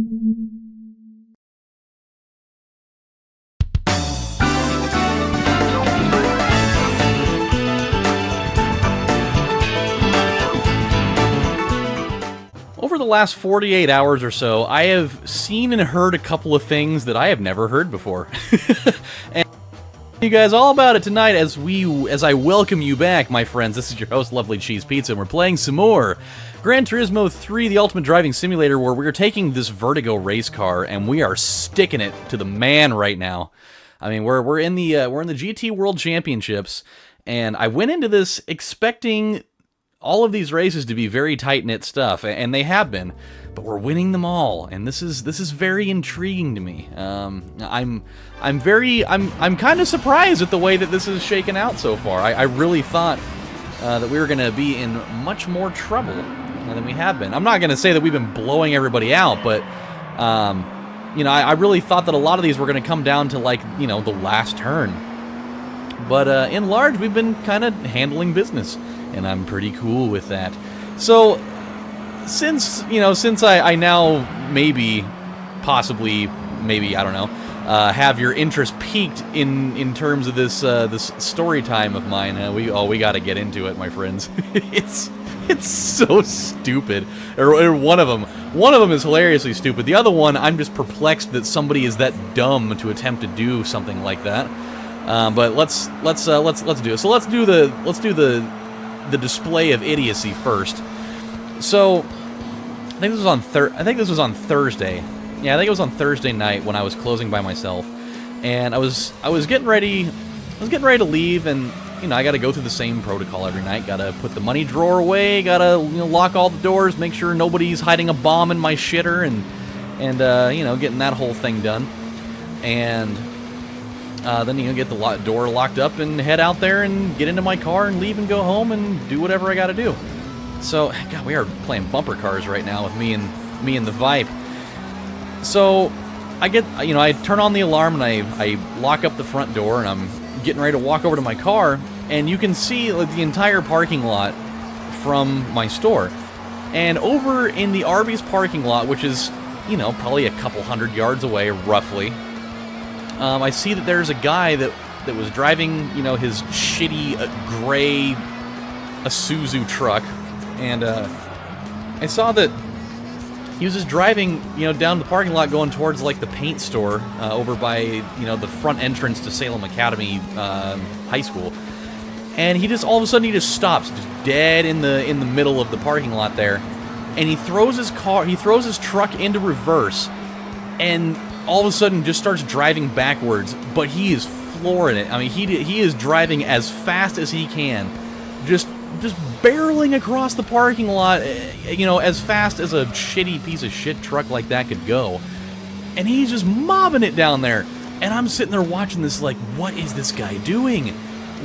Over the last 48 hours or so, I have seen and heard a couple of things that I have never heard before. And you guys all about it tonight as I welcome you back, my friends. This is your host, LovelyCheesePizza, and we're playing some more Gran Turismo 3, the Ultimate Driving Simulator, where we're taking this Vertigo race car and we are sticking it to the man right now. I mean, we're in the GT World Championships, and I went into this expecting all of these races to be very tight-knit stuff, and they have been, but we're winning them all, and this is very intriguing to me. I'm kind of surprised at the way that this is shaken out so far. I really thought that we were going to be in much more trouble than we have been. I'm not going to say that we've been blowing everybody out, but you know, I really thought that a lot of these were going to come down to, like, you know, the last turn. But in large, we've been kind of handling business, and I'm pretty cool with that. So, since I now possibly, I don't know, have your interest piqued in terms of this this story time of mine, we got to get into it, my friends. It's so stupid. Or one of them is hilariously stupid. The other one, I'm just perplexed that somebody is that dumb to attempt to do something like that. But let's do it. So let's do the display of idiocy first. So I think this was on Thursday. Yeah, I think it was on Thursday night when I was closing by myself, and I was getting ready to leave, and you know, I got to go through the same protocol every night. Got to put the money drawer away. Got to lock all the doors, make sure nobody's hiding a bomb in my shitter, and getting that whole thing done. And then get the door locked up and head out there and get into my car and leave and go home and do whatever I got to do. So, God, we are playing bumper cars right now with me and the Vipe. So, I turn on the alarm and I lock up the front door, and I'm getting ready to walk over to my car, and you can see like the entire parking lot from my store. And over in the Arby's parking lot, which is, probably a couple hundred yards away, roughly, I see that there's a guy that was driving, his shitty gray Isuzu truck, and I saw that he was just driving, down the parking lot going towards, like, the paint store over by, the front entrance to Salem Academy High School. And he just, all of a sudden, he just stops, just dead in the middle of the parking lot there. And he throws his truck into reverse, and all of a sudden just starts driving backwards, but he is flooring it. I mean, he is driving as fast as he can, just barreling across the parking lot, as fast as a shitty piece of shit truck like that could go. And he's just mobbing it down there. And I'm sitting there watching this like, what is this guy doing?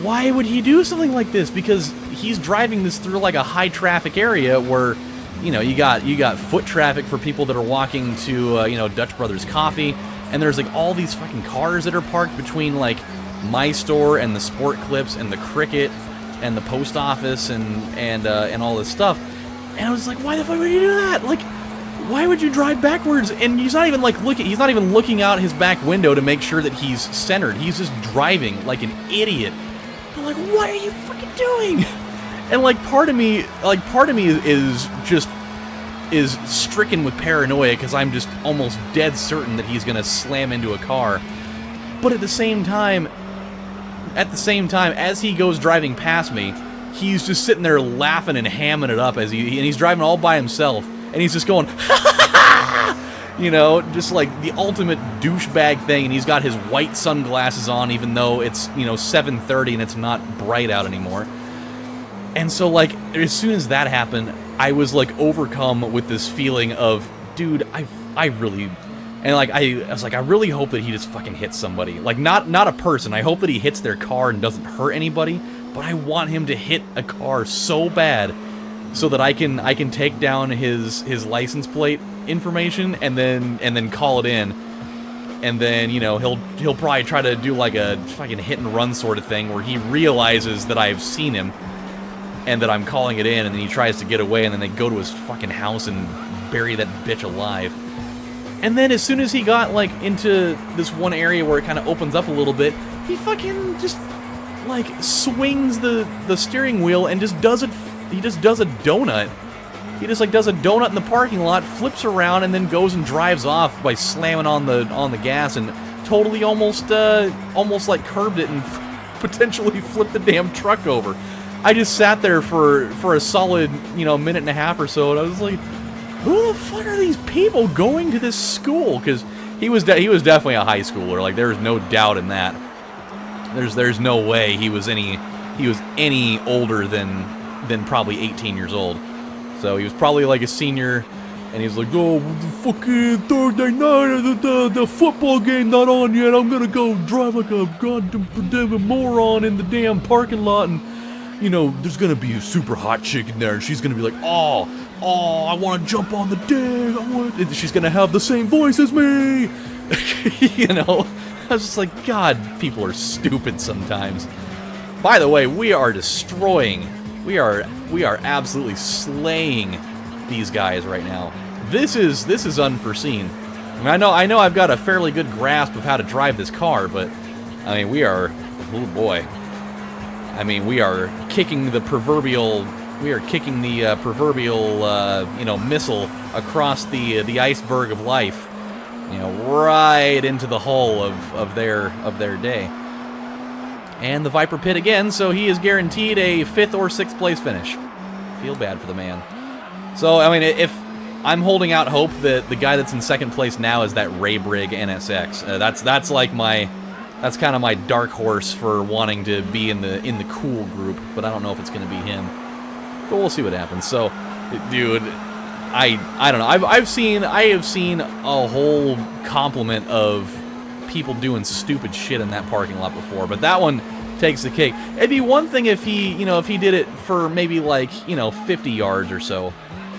Why would he do something like this? Because he's driving this through like a high traffic area where, you got foot traffic for people that are walking to, Dutch Brothers Coffee. And there's like all these fucking cars that are parked between like my store and the Sport Clips and the Cricket and the post office and all this stuff. And I was like, why the fuck would you do that? Like, why would you drive backwards? And he's not even looking out his back window to make sure that he's centered. He's just driving like an idiot. I'm like, what are you fucking doing? And like part of me is stricken with paranoia because I'm just almost dead certain that he's gonna slam into a car. But at the same time, as he goes driving past me, he's just sitting there laughing and hamming it up and he's driving all by himself, and he's just going, just like the ultimate douchebag thing, and he's got his white sunglasses on even though it's, 7:30 and it's not bright out anymore. And so, like, as soon as that happened, I was, like, overcome with this feeling of, dude, I really... And, like, I was like, I really hope that he just fucking hits somebody. Like, not a person. I hope that he hits their car and doesn't hurt anybody, but I want him to hit a car so bad so that I can take down his license plate information and then call it in. And then, he'll probably try to do, like, a fucking hit-and-run sort of thing where he realizes that I've seen him and that I'm calling it in, and then he tries to get away, and then they go to his fucking house and bury that bitch alive. And then as soon as he got, like, into this one area where it kind of opens up a little bit, he fucking just, like, swings the steering wheel and just does it. He just does a donut. He just, like, does a donut in the parking lot, flips around, and then goes and drives off by slamming on the gas and totally almost like curbed it and potentially flipped the damn truck over. I just sat there for a solid, minute and a half or so, and I was like, who the fuck are these people going to this school? Because he was definitely a high schooler. Like, there was no doubt in that. There's no way he was any older than probably 18 years old. So he was probably like a senior, and he's like, oh, fucking Thursday night, the football game not on yet. I'm gonna go drive like a goddamn moron in the damn parking lot, and there's gonna be a super hot chick in there, and she's gonna be like, oh, I want to jump on the dick. She's gonna have the same voice as me. I was just like, God, people are stupid sometimes. By the way, we are destroying. We are absolutely slaying these guys right now. This is unforeseen. I mean, I know I've got a fairly good grasp of how to drive this car, but I mean, we are, oh boy. I mean, we are kicking the proverbial missile across the iceberg of life, right into the hull of their day. And the Viper Pit again, so he is guaranteed a 5th or 6th place finish. Feel bad for the man. So, I mean, if I'm holding out hope that the guy that's in 2nd place now is that Ray Brig NSX. That's kind of my dark horse for wanting to be in the cool group, but I don't know if it's going to be him. But we'll see what happens. So, dude, I don't know. I have seen a whole complement of people doing stupid shit in that parking lot before, but that one takes the cake. It'd be one thing if he did it for maybe like, 50 yards or so,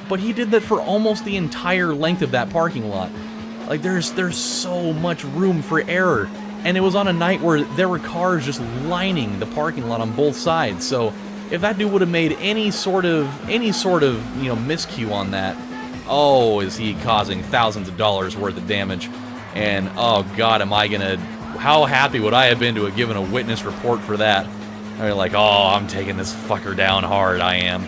but he did that for almost the entire length of that parking lot. Like, there's so much room for error, and it was on a night where there were cars just lining the parking lot on both sides. So if that dude would have made any sort of miscue on that, oh, is he causing thousands of dollars worth of damage? And, oh, God, how happy would I have been to have given a witness report for that? I mean, like, oh, I'm taking this fucker down hard, I am.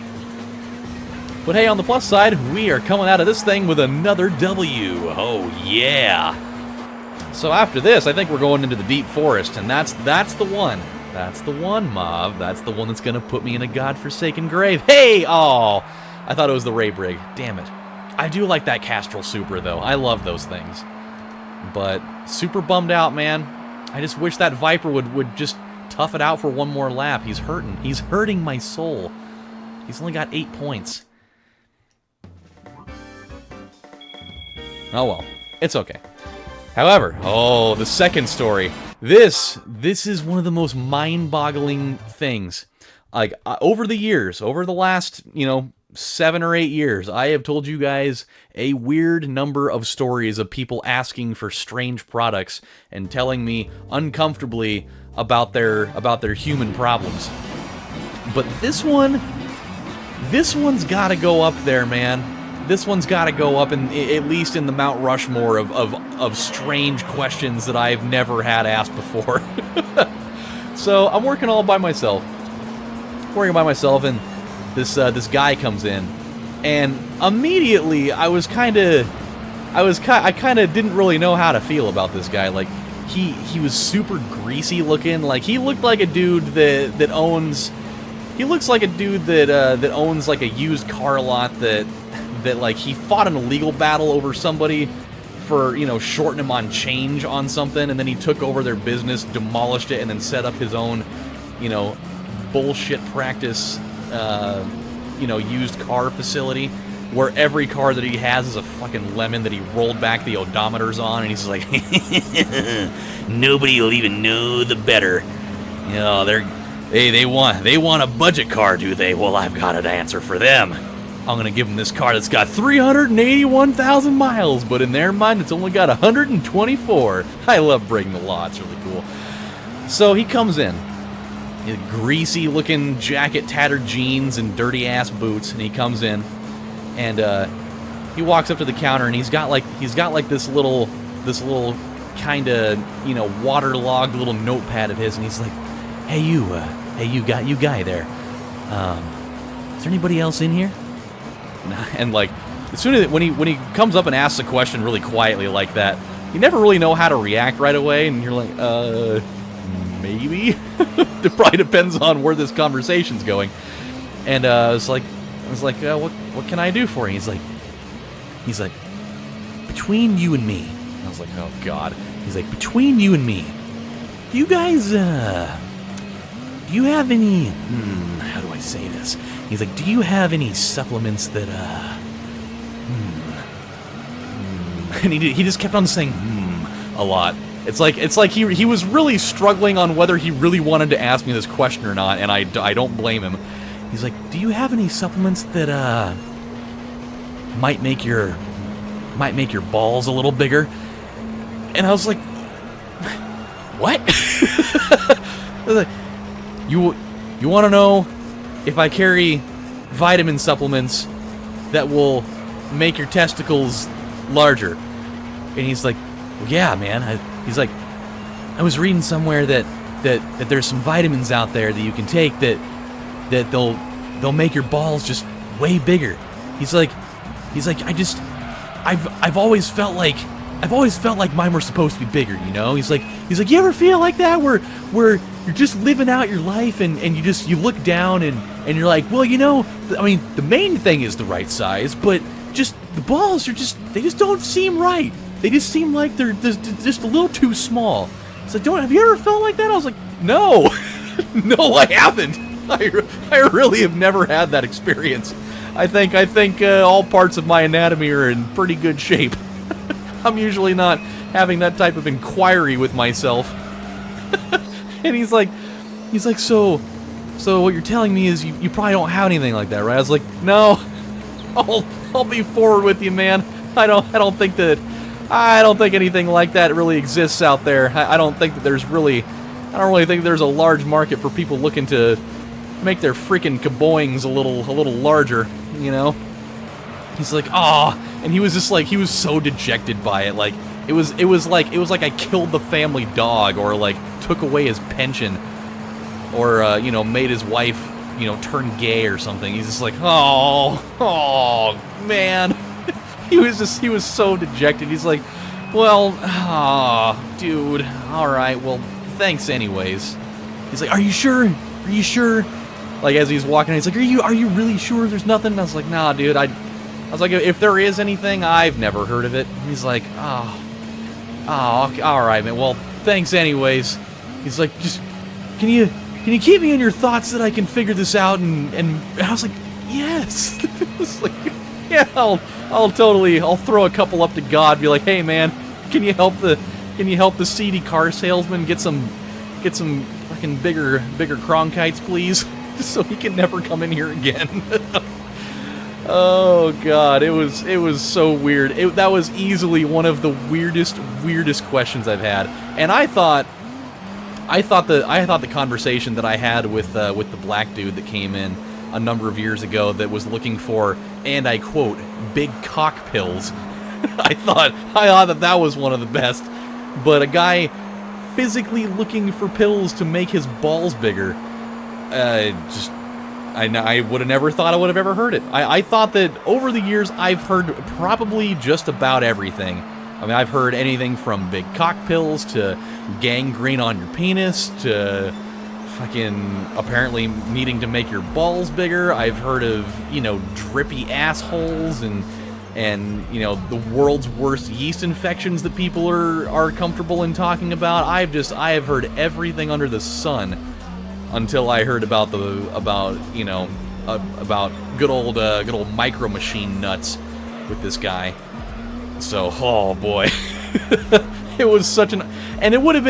But hey, on the plus side, we are coming out of this thing with another W. Oh, yeah. So after this, I think we're going into the deep forest, and that's the one. That's the one, Mav. That's the one that's going to put me in a godforsaken grave. Hey! Oh, I thought it was the Ray Brig. Damn it. I do like that Castrol Supra, though. I love those things. But super bummed out, man. I just wish that Viper would just tough it out for one more lap. He's hurting. He's hurting my soul. He's only got 8 points. Oh well. It's okay. However, oh, the second story. This is one of the most mind-boggling things. Like, over the last, 7 or 8 years, I have told you guys a weird number of stories of people asking for strange products and telling me uncomfortably about their human problems. But this one's got to go up there, man. This one's got to go up at least in the Mount Rushmore of strange questions that I've never had asked before. So I'm working all by myself. And this guy comes in, and immediately I kind of didn't really know how to feel about this guy. Like, he was super greasy looking. Like, he looked like a dude that owns. He looks like a dude that owns like a used car lot that like he fought an illegal battle over somebody for, shorting him on change on something, and then he took over their business, demolished it, and then set up his own, bullshit practice, used car facility where every car that he has is a fucking lemon that he rolled back the odometers on, and he's like, nobody will even know the better. They want a budget car, do they? Well, I've got an answer for them. I'm going to give them this car that's got 381,000 miles, but in their mind, it's only got 124. I love breaking the law. It's really cool. So he comes in. Greasy-looking jacket, tattered jeans, and dirty-ass boots, and he comes in, and he walks up to the counter and he's got like this little kind of, you know, waterlogged little notepad of his, and he's like, hey you guy there, is there anybody else in here? And like, as soon as when he comes up and asks a question really quietly like that, you never really know how to react right away, and you're like, maybe. It probably depends on where this conversation's going. And I was like, what can I do for you? He's like, between you and me. I was like, oh God. He's like, between you and me, do you guys, do you have any, how do I say this? He's like, do you have any supplements that, and he just kept on saying, a lot. It's like he was really struggling on whether he really wanted to ask me this question or not, and I don't blame him. He's like, do you have any supplements that, might make your balls a little bigger? And I was like, what? I was like, you want to know if I carry vitamin supplements that will make your testicles larger? And he's like, well, yeah, man. He's like, I was reading somewhere that there's some vitamins out there that you can take that they'll make your balls just way bigger. He's like, I've always felt like mine were supposed to be bigger, you know? He's like, you ever feel like that where you're just living out your life and you look down and you're like, well, you know, I mean, the main thing is the right size, but just the balls they just don't seem right. They just seem like they're just a little too small. It's like, have you ever felt like that? I was like, no. No, I haven't. I really have never had that experience. I think all parts of my anatomy are in pretty good shape. I'm usually not having that type of inquiry with myself. And he's like, so what you're telling me is you probably don't have anything like that, right? I was like, no, I'll be forward with you, man. I don't think anything like that really exists out there. I don't really think there's a large market for people looking to make their freaking kaboings a little larger, you know? He's like, "Ah," and he was just like, he was so dejected by it. Like it was like I killed the family dog, or like took away his pension, or you know, made his wife, you know, turn gay or something. He's just like, oh man. He was so dejected. He's like, well, dude, all right, well, thanks anyways. He's like, are you sure? Are you sure? Like, as he's walking, he's like, are you really sure there's nothing? And I was like, nah, dude, I was like, if there is anything, I've never heard of it. And he's like, oh, all right, man, well, thanks anyways. He's like, just, can you keep me in your thoughts that I can figure this out? And I was like, yes. It's like, yeah, I'll throw a couple up to God, be like, hey man, can you help the seedy car salesman get some fucking bigger Cronkites, please, so he can never come in here again. Oh God, it was so weird. That was easily one of the weirdest questions I've had, and I thought the conversation that I had with the black dude that came in a number of years ago that was looking for, and I quote, big cock pills. I thought that was one of the best. But a guy physically looking for pills to make his balls bigger, I would have never thought I would have ever heard it. I thought that over the years I've heard probably just about everything. I mean, I've heard anything from big cock pills to gangrene on your penis to fucking apparently needing to make your balls bigger. I've heard of, you know, drippy assholes and you know, the world's worst yeast infections that people are comfortable in talking about. I have heard everything under the sun until I heard about you know, about good old micro machine nuts with this guy. So, oh boy. It was such and it would have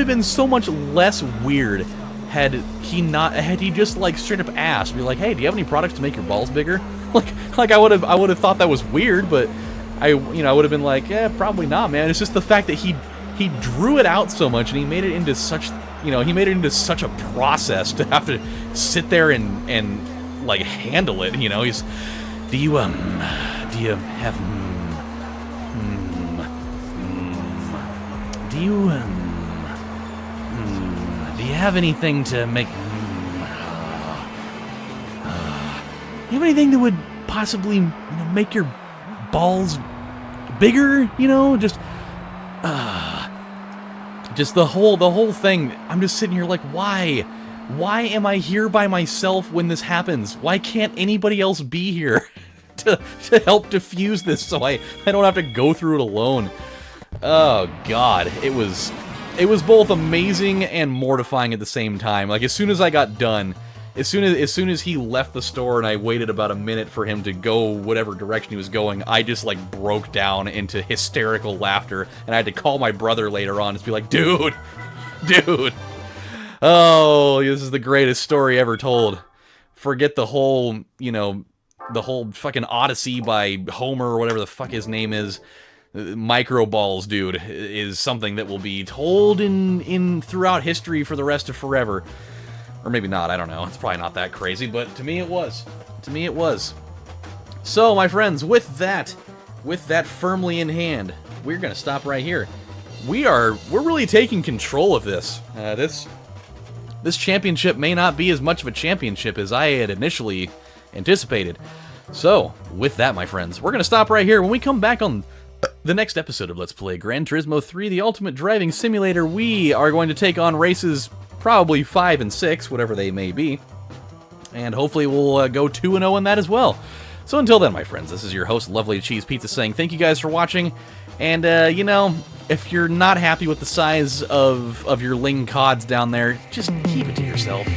been so much less weird had he just like straight up asked me, like, hey, do you have any products to make your balls bigger? Like I would have thought that was weird, but I would have been like, yeah, probably not, man. It's just the fact that he drew it out so much and he made it into such a process to have to sit there and like handle it, you know. Do you have do you have anything to make... you have anything that would possibly, you know, make your balls bigger? You know, just the whole thing. I'm just sitting here like, why? Why am I here by myself when this happens? Why can't anybody else be here to help diffuse this so I don't have to go through it alone? Oh God, it was both amazing and mortifying at the same time. Like, as soon as I got done, as soon as he left the store and I waited about a minute for him to go whatever direction he was going, I just like broke down into hysterical laughter, and I had to call my brother later on and be like, dude, oh, this is the greatest story ever told. Forget the whole, you know, the whole fucking Odyssey by Homer or whatever the fuck his name is. Micro balls, dude, is something that will be told in throughout history for the rest of forever. Or maybe not, I don't know. It's probably not that crazy, but to me it was. To me it was. So, my friends, with that firmly in hand, we're gonna stop right here. We're really taking control of this. This championship may not be as much of a championship as I had initially anticipated. So, with that, my friends, we're gonna stop right here. When we come back on the next episode of Let's Play Gran Turismo 3, the Ultimate Driving Simulator, we are going to take on races probably 5 and 6, whatever they may be. And hopefully we'll go 2-0 in that as well. So until then, my friends, this is your host, LovelyCheesePizza, saying thank you guys for watching. And, you know, if you're not happy with the size of your ling cods down there, just keep it to yourself.